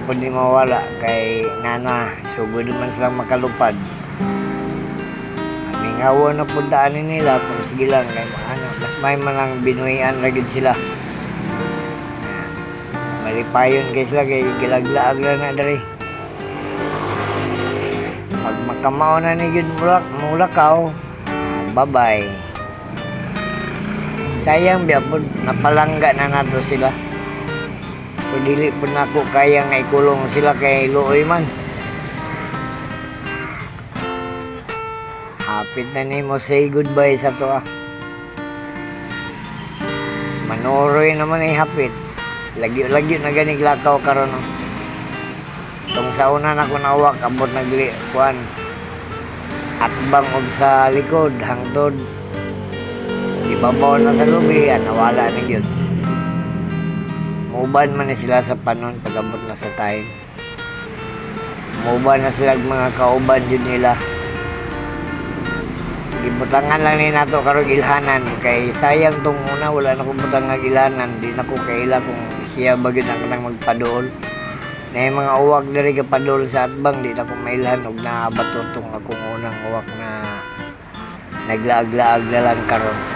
po di mawala kay nana sugod man silang makalupad. Aming awa na pundaanin nila kung sige lang kay ano, mas may manang binuhian ra gid sila. Malipayon kay sila kay gilaglaag na diri. Pag makamao na ni gid mulakaw, bye-bye. Sayang biya po napalangga na nato sila. So dili po na ako kaya nga ikulong sila kay luoy man. Hapit na ni mo say goodbye sa to ah. Manuroy naman ay hapit. Lagyo na ganig lakaw karon no. Tong sa una na ko nawak abot nagli kuan. Atbang og sa likod hangtod. Ibabaw na sa lubi nawala na gyud. Muban man na sila sa panon pag-abot na sa time. Muban na sila mga kauban yun nila. Gibutangan lang ni nato karong ilhanan kay sayang tong una wala na ko butang nga ilhanan di na ko kaila kung siya bagid ang kanang magpaduol. Na yung mga uwak diri ka padol sa atbang di na ko mailhan og nabato tong akong unang uwak na naglaag-laag na lang karon.